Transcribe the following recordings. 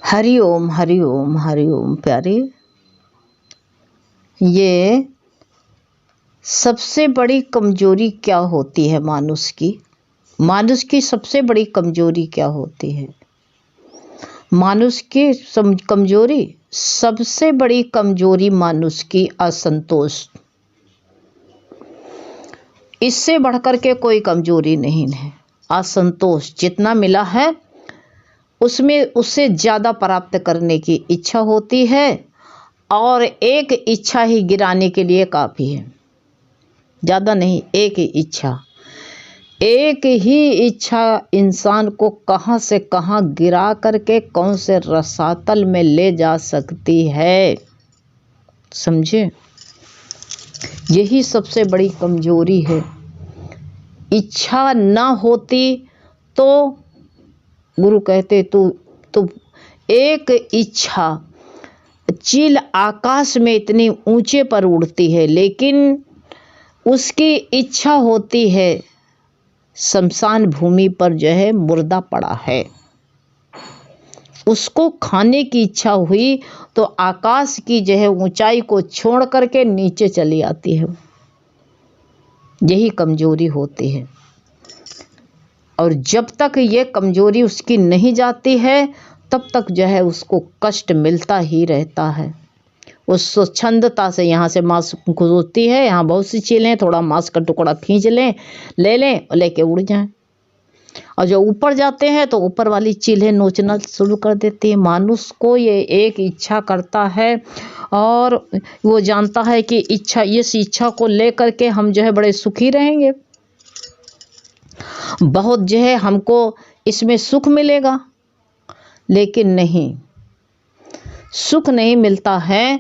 हरि ओम हरि ओम हरि ओम। प्यारे, ये सबसे बड़ी कमजोरी क्या होती है मानुष की? मानुष की सबसे बड़ी कमजोरी क्या होती है? मानुष की कमजोरी, सबसे बड़ी कमजोरी मानुष की असंतोष। इससे बढ़कर के कोई कमजोरी नहीं है। असंतोष, जितना मिला है उसमें उससे ज़्यादा प्राप्त करने की इच्छा होती है और एक इच्छा ही गिराने के लिए काफ़ी है। ज़्यादा नहीं, एक ही इच्छा। एक ही इच्छा इंसान को कहाँ से कहाँ गिरा करके कौन से रसातल में ले जा सकती है, समझे? यही सबसे बड़ी कमजोरी है। इच्छा ना होती तो गुरु कहते तो एक इच्छा, चील आकाश में इतनी ऊंचे पर उड़ती है, लेकिन उसकी इच्छा होती है शमशान भूमि पर जो है मुर्दा पड़ा है, उसको खाने की इच्छा हुई तो आकाश की जो है ऊंचाई को छोड़ करके नीचे चली आती है। यही कमजोरी होती है। और जब तक ये कमजोरी उसकी नहीं जाती है तब तक जो है उसको कष्ट मिलता ही रहता है। उस स्वच्छंदता से यहाँ से मांस होती है, यहाँ बहुत सी चीलें, थोड़ा मांस का टुकड़ा खींच लें, ले लें और लेके उड़ जाएं। और जो ऊपर जाते हैं तो ऊपर वाली चीलें नोचना शुरू कर देती है। मानुष को ये एक इच्छा करता है और वो जानता है कि इच्छा, इस इच्छा को लेकर के हम जो है बड़े सुखी रहेंगे, बहुत जो है हमको इसमें सुख मिलेगा। लेकिन नहीं, सुख नहीं मिलता है।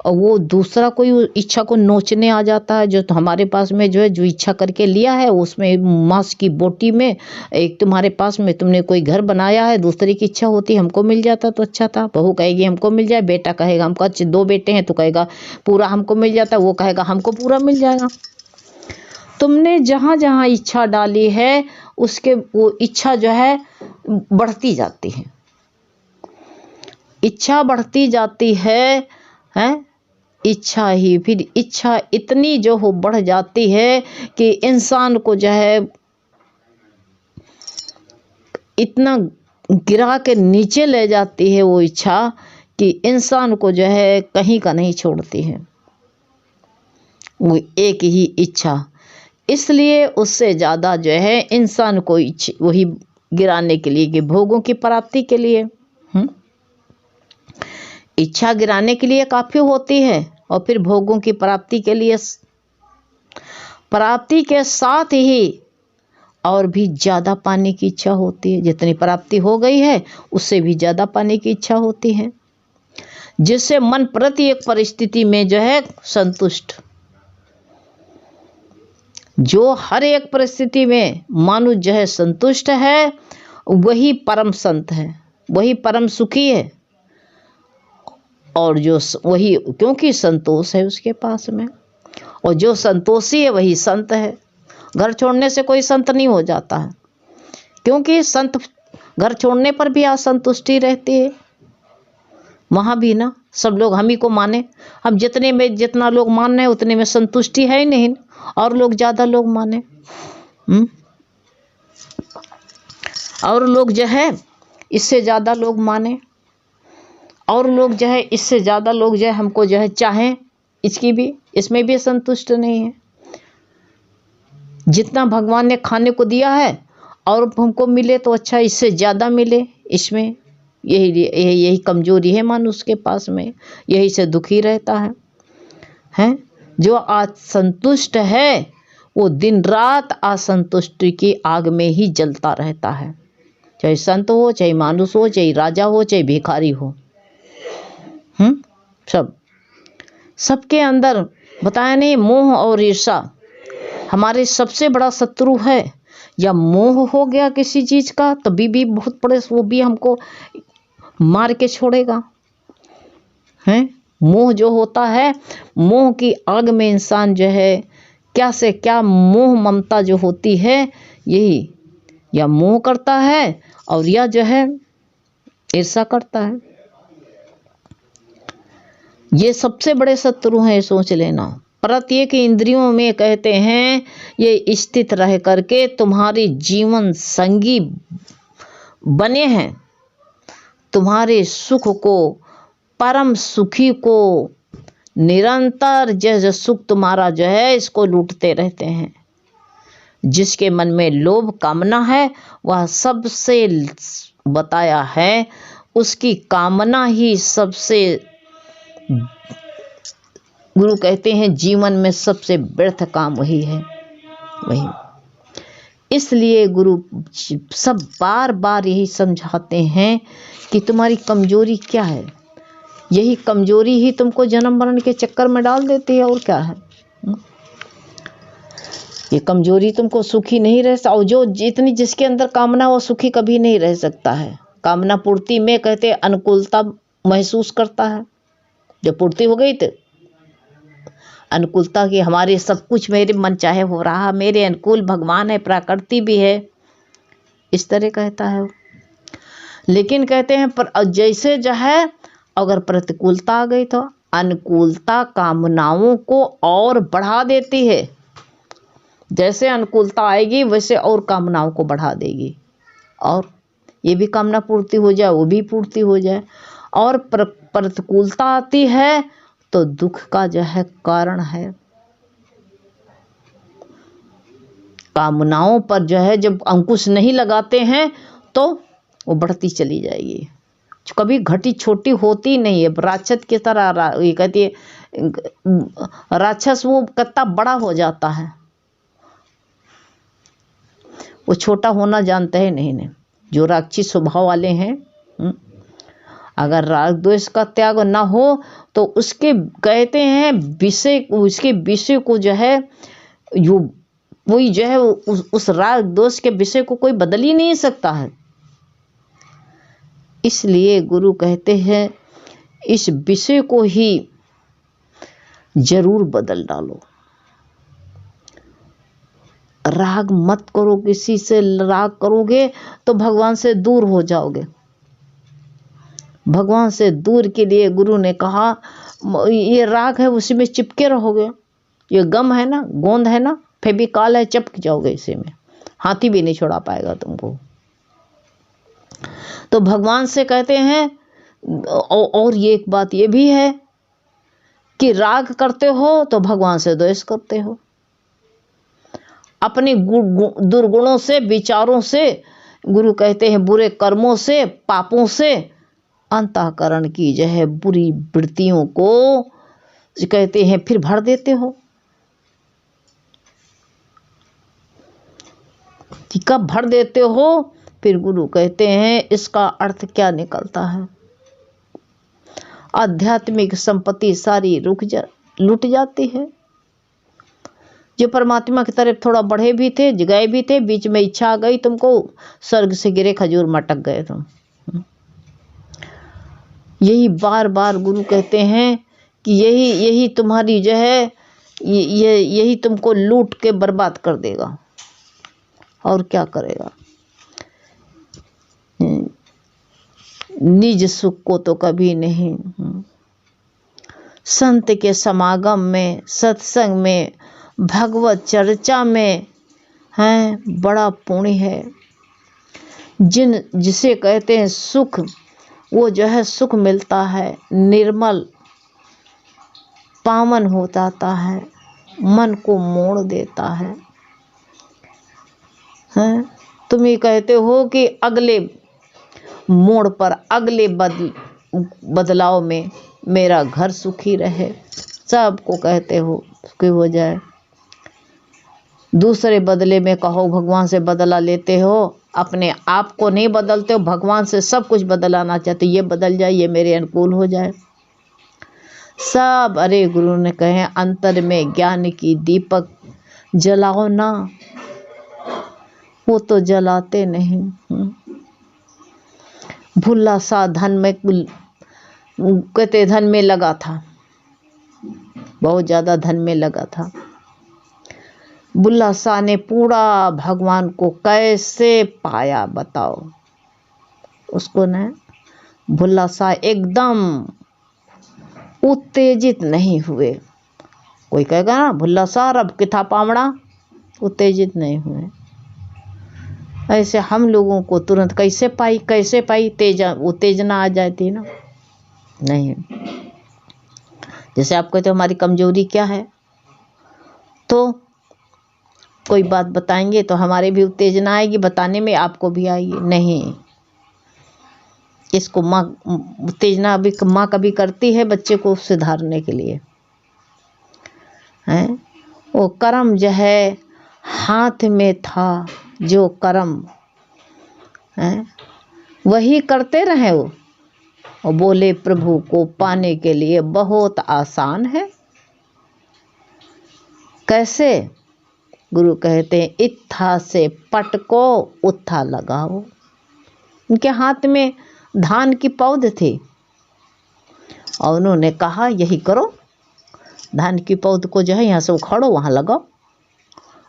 और वो दूसरा कोई इच्छा को नोचने आ जाता है। जो हमारे पास में जो है, जो इच्छा करके लिया है उसमें मांस की बोटी में, एक तुम्हारे पास में तुमने कोई घर बनाया है, दूसरे की इच्छा होती हमको मिल जाता तो अच्छा था। बहू कहेगी हमको मिल जाए, बेटा कहेगा हमको, अच्छे दो बेटे हैं तो कहेगा पूरा हमको मिल जाता, वो कहेगा हमको पूरा मिल जाएगा। तुमने जहाँ जहाँ इच्छा डाली है उसके वो इच्छा जो है बढ़ती जाती है, इच्छा बढ़ती जाती है, हैं? इच्छा ही फिर इच्छा इतनी जो हो बढ़ जाती है कि इंसान को जो है इतना गिरा के नीचे ले जाती है वो इच्छा कि इंसान को जो है कहीं का नहीं छोड़ती है वो एक ही इच्छा। इसलिए उससे ज़्यादा जो है इंसान को वही गिराने के लिए कि भोगों की प्राप्ति के लिए इच्छा गिराने के लिए काफ़ी होती है और फिर भोगों की प्राप्ति के लिए, प्राप्ति के साथ ही और भी ज़्यादा पाने की इच्छा होती है। जितनी प्राप्ति हो गई है उससे भी ज़्यादा पाने की इच्छा होती है, जिससे मन प्रति एक परिस्थिति में जो है संतुष्ट, जो हर एक परिस्थिति में मानुष जो है संतुष्ट है, वही परम संत है, वही परम सुखी है। और जो वही, क्योंकि संतोष है उसके पास में, और जो संतोषी है वही संत है। घर छोड़ने से कोई संत नहीं हो जाता है, क्योंकि संत घर छोड़ने पर भी असंतुष्टि रहती है। वहाँ भी ना सब लोग हम ही को माने, हम जितने में जितना लोग मान रहे हैं उतने में संतुष्टि है ही नहीं, और लोग ज़्यादा लोग माने, और लोग जो है इससे ज़्यादा लोग माने, और लोग जो है इससे ज़्यादा लोग जो है हमको जो है चाहें, इसकी भी, इसमें भी संतुष्ट नहीं है। जितना भगवान ने खाने को दिया है और हमको मिले तो अच्छा, इससे ज़्यादा मिले, इसमें यही कमजोरी है मानुष के पास में, यही से दुखी रहता है, हैं? जो असंतुष्ट है वो दिन रात असंतुष्टि की आग में ही जलता रहता है, चाहे संत हो, चाहे मानुष हो, चाहे राजा हो, चाहे भिखारी हो, सबके अंदर बताया नहीं, मोह और ईर्षा हमारे सबसे बड़ा शत्रु है। या मोह हो गया किसी चीज़ का तभी भी बहुत बड़े, वो भी हमको मार के छोड़ेगा, हैं? मोह जो होता है, मोह की आग में इंसान जो है क्या से क्या मोह ममता जो होती है, यही या मोह करता है और या जो है ईर्ष्या करता है। ये सबसे बड़े शत्रु हैं, सोच लेना। प्रत्येक इंद्रियों में कहते हैं ये स्थित रह करके तुम्हारे जीवन संगी बने हैं, तुम्हारे सुख को, परम सुखी को निरंतर जैसे सुख तुम्हारा जो है इसको लूटते रहते हैं। जिसके मन में लोभ कामना है वह सबसे बताया है, उसकी कामना ही सबसे, गुरु कहते हैं जीवन में सबसे व्यर्थ काम वही है, वही। इसलिए गुरु सब बार बार यही समझाते हैं कि तुम्हारी कमजोरी क्या है। यही कमजोरी ही तुमको जन्म मरण के चक्कर में डाल देती है, और क्या है। ये कमजोरी तुमको सुखी नहीं रह सकता। और जो जितनी जिसके अंदर कामना वो सुखी कभी नहीं रह सकता है। कामना पूर्ति में कहते अनुकूलता महसूस करता है। जब पूर्ति हो गई तो अनुकूलता की, हमारे सब कुछ मेरे मन चाहे हो रहा, मेरे अनुकूल भगवान है, प्रकृति भी है, इस तरह कहता है। लेकिन कहते हैं पर जैसे जो है अगर प्रतिकूलता आ गई तो अनुकूलता कामनाओं को और बढ़ा देती है। जैसे अनुकूलता आएगी वैसे और कामनाओं को बढ़ा देगी, और ये भी कामना पूर्ति हो जाए, वो भी पूर्ति हो जाए। और प्रतिकूलता आती है तो दुख का जो है कारण है। कामनाओं पर जो है जब अंकुश नहीं लगाते हैं तो वो बढ़ती चली जाएगी, कभी घटी छोटी होती नहीं है। राक्षस की तरह ये कहती है, राक्षस वो कितना बड़ा हो जाता है, वो छोटा होना जानते हैं नहीं। जो राक्षसी स्वभाव वाले हैं, अगर राग द्वेष का त्याग ना हो तो उसके कहते हैं विषय, उसके विषय को जो है जो कोई जो है उस राग द्वेष के विषय को कोई बदल ही नहीं सकता है। इसलिए गुरु कहते हैं इस विषय को ही जरूर बदल डालो। राग मत करो, किसी से राग करोगे तो भगवान से दूर हो जाओगे। भगवान से दूर के लिए गुरु ने कहा ये राग है उसी में चिपके रहोगे, ये गम है ना, गोंद है ना, फेविकॉल है, चिपक जाओगे इसी में, हाथी भी नहीं छुड़ा पाएगा तुमको। तो भगवान से कहते हैं, और ये एक बात ये भी है कि राग करते हो तो भगवान से द्वेष करते हो। अपने दुर्गुणों से, विचारों से, गुरु कहते हैं बुरे कर्मों से, पापों से, अंतःकरण की जो है बुरी वृत्तियों को कहते हैं फिर भर देते हो। कब भर देते हो? फिर गुरु कहते हैं इसका अर्थ क्या निकलता है, आध्यात्मिक संपत्ति सारी लुट जाती है। जो परमात्मा की तरफ थोड़ा बढ़े भी थे, गए भी थे, बीच में इच्छा आ गई तुमको, स्वर्ग से गिरे खजूर मटक गए तुम। यही बार बार गुरु कहते हैं कि यही तुम्हारी जो है यही तुमको लूट के बर्बाद कर देगा, और क्या करेगा। निज सुख को तो कभी नहीं। संत के समागम में, सत्संग में, भगवत चर्चा में हैं बड़ा पुण्य है। जिसे कहते हैं सुख, वो जो है सुख मिलता है, निर्मल पावन हो जाता है, मन को मोड़ देता है। तुम ये कहते हो कि अगले मोड़ पर, अगले बदलाव में मेरा घर सुखी रहे, सबको कहते हो सुखी हो जाए। दूसरे बदले में कहो भगवान से बदला लेते हो, अपने आप को नहीं बदलते हो, भगवान से सब कुछ बदलाना चाहते, ये बदल जाए, ये मेरे अनुकूल हो जाए सब। अरे गुरु ने कहे अंतर में ज्ञान की दीपक जलाओ ना, वो तो जलाते नहीं। भुल्ला सा धन में, कहते धन में लगा था, बहुत ज़्यादा धन में लगा था। बुल्ला शाह ने पूरा भगवान को कैसे पाया बताओ। उसको न भुल्ला शाह एकदम उत्तेजित नहीं हुए। कोई कहेगा ना भुल्ला शाह रब किथा पावड़ा, उत्तेजित नहीं हुए। ऐसे हम लोगों को तुरंत कैसे पाई उत्तेजना आ जाती ना, नहीं। जैसे आप कहते हो हमारी कमजोरी क्या है, तो कोई बात बताएंगे तो हमारे भी उत्तेजना आएगी, बताने में आपको भी आएगी। नहीं, इसको माँ उत्तेजना अभी माँ कभी करती है बच्चे को सुधारने के लिए, हैं। वो कर्म जो है हाथ में था, जो कर्म है वही करते रहे वो, और बोले प्रभु को पाने के लिए बहुत आसान है। कैसे? गुरु कहते हैं इत्था से पटको उत्था लगाओ। उनके हाथ में धान की पौध थी और उन्होंने कहा यही करो, धान की पौध को जो है यहाँ से उखाड़ो वहाँ लगाओ,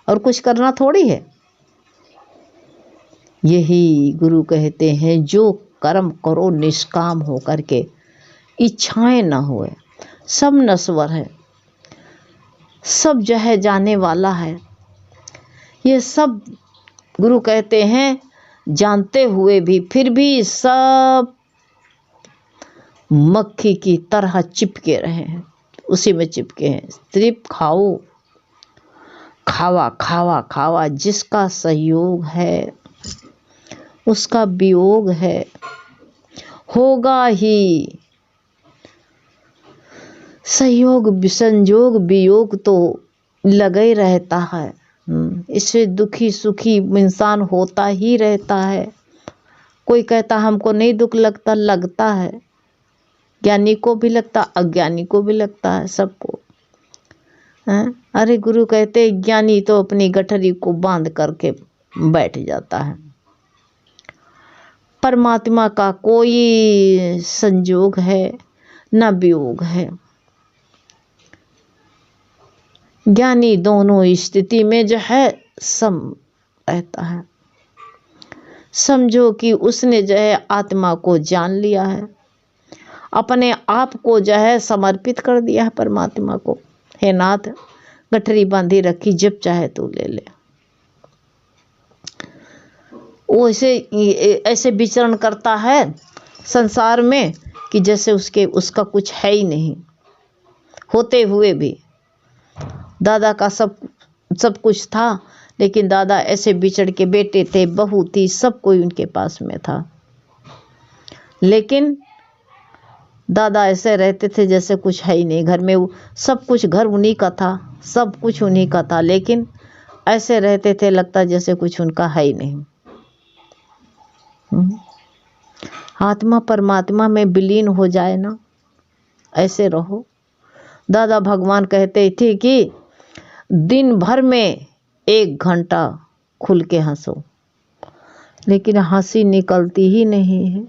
और कुछ करना थोड़ी है। यही गुरु कहते हैं जो कर्म करो निष्काम हो करके, इच्छाएं न होए। सब नश्वर है, सब जो है जाने वाला है। ये सब गुरु कहते हैं जानते हुए भी फिर भी सब मक्खी की तरह चिपके रहे हैं, उसी में चिपके हैं। सिर्फ खाओ, खावा खावा खावा, जिसका संयोग है उसका वियोग है, होगा ही। संयोग संजोग वियोग तो लगा ही रहता है, इससे दुखी सुखी इंसान होता ही रहता है। कोई कहता हमको नहीं दुख लगता, लगता है। ज्ञानी को भी लगता, अज्ञानी को भी लगता है, सबको। अरे गुरु कहते ज्ञानी तो अपनी गठरी को बांध करके बैठ जाता है। परमात्मा का कोई संजोग है न वियोग है। ज्ञानी दोनों स्थिति में जो है सम रहता है। समझो कि उसने जो है आत्मा को जान लिया है, अपने आप को जो है समर्पित कर दिया है परमात्मा को। हे नाथ, गठरी बांधी रखी, जब चाहे तो ले ले। वो ऐसे विचरण करता है संसार में कि जैसे उसका कुछ है ही नहीं, होते हुए भी। दादा का सब कुछ था, लेकिन दादा ऐसे बिछड़ के, बेटे थे, बहू थी, सब कोई उनके पास में था, लेकिन दादा ऐसे रहते थे जैसे कुछ है ही नहीं। घर में सब कुछ, घर उन्हीं का था, सब कुछ उन्हीं का था, लेकिन ऐसे रहते थे लगता जैसे कुछ उनका है ही नहीं। आत्मा परमात्मा में विलीन हो जाए ना, ऐसे रहो। दादा भगवान कहते थे कि दिन भर में 1 घंटा खुल के हंसो, लेकिन हंसी निकलती ही नहीं है।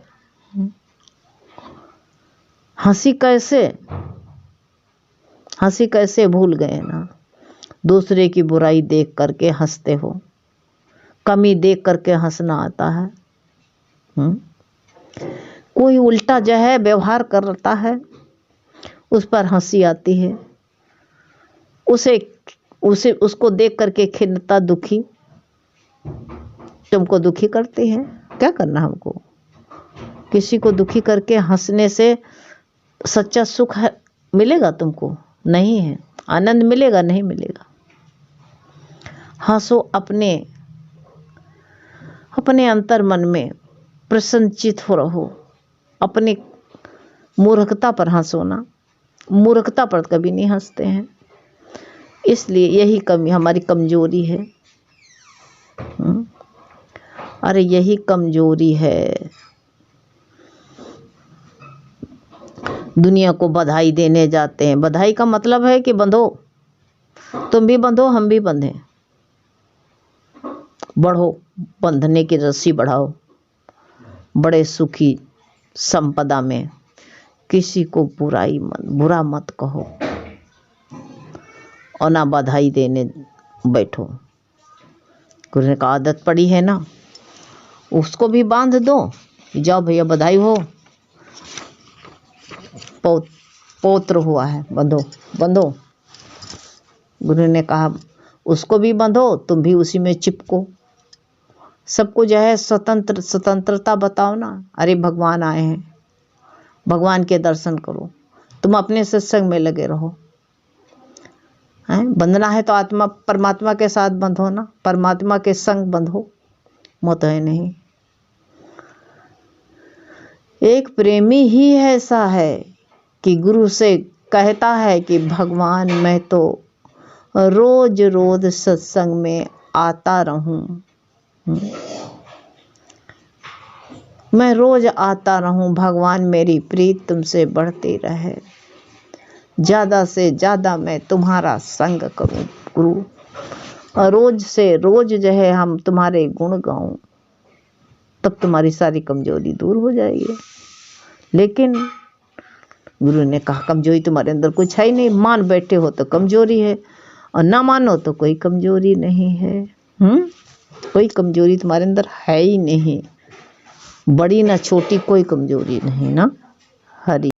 हंसी कैसे भूल गए ना। दूसरे की बुराई देख करके हंसते हो, कमी देख करके हंसना आता है। कोई उल्टा जो है व्यवहार करता है, उस पर हंसी आती है। उसको देख करके खिन्नता, दुखी, तुमको दुखी करती है, क्या करना हमको। किसी को दुखी करके हंसने से सच्चा सुख मिलेगा तुमको? नहीं है। आनंद मिलेगा? नहीं मिलेगा। हंसो अपने अंतर मन में प्रसन्नचित हो रहो। अपने मूर्खता पर हंसो ना, मूर्खता पर कभी नहीं हंसते हैं। इसलिए यही कमी हमारी कमजोरी है। अरे यही कमजोरी है। दुनिया को बधाई देने जाते हैं। बधाई का मतलब है कि बंधो, तुम भी बंधो, हम भी बंधे। बढ़ो, बंधने की रस्सी बढ़ाओ, बड़े सुखी संपदा में। किसी को बुरा मत कहो और ना बधाई देने बैठो। गुरु ने कहा आदत पड़ी है ना, उसको भी बांध दो, जाओ भैया बधाई हो, पौत्र हुआ है, बंधो बंधो। गुरु ने कहा उसको भी बंधो, तुम भी उसी में चिपको, सबको जो है स्वतंत्रता बताओ ना। अरे भगवान आए हैं, भगवान के दर्शन करो, तुम अपने सत्संग में लगे रहो। हैं बंधना है तो आत्मा परमात्मा के साथ बंधो ना, परमात्मा के संग बंधो, मत है नहीं। एक प्रेमी ही ऐसा है कि गुरु से कहता है कि भगवान मैं तो रोज रोज सत्संग में आता रहूं, मैं रोज आता रहूं, भगवान मेरी प्रीत तुमसे बढ़ती रहे, ज़्यादा से ज़्यादा मैं तुम्हारा संग करूं गुरु, और रोज से रोज जो है हम तुम्हारे गुण गाऊं, तब तुम्हारी सारी कमजोरी दूर हो जाएगी। लेकिन गुरु ने कहा कमजोरी तुम्हारे अंदर कुछ है ही नहीं, मान बैठे हो तो कमजोरी है, और ना मानो तो कोई कमजोरी नहीं है। कोई कमजोरी तुम्हारे अंदर है ही नहीं, बड़ी ना छोटी कोई कमजोरी नहीं ना। हरि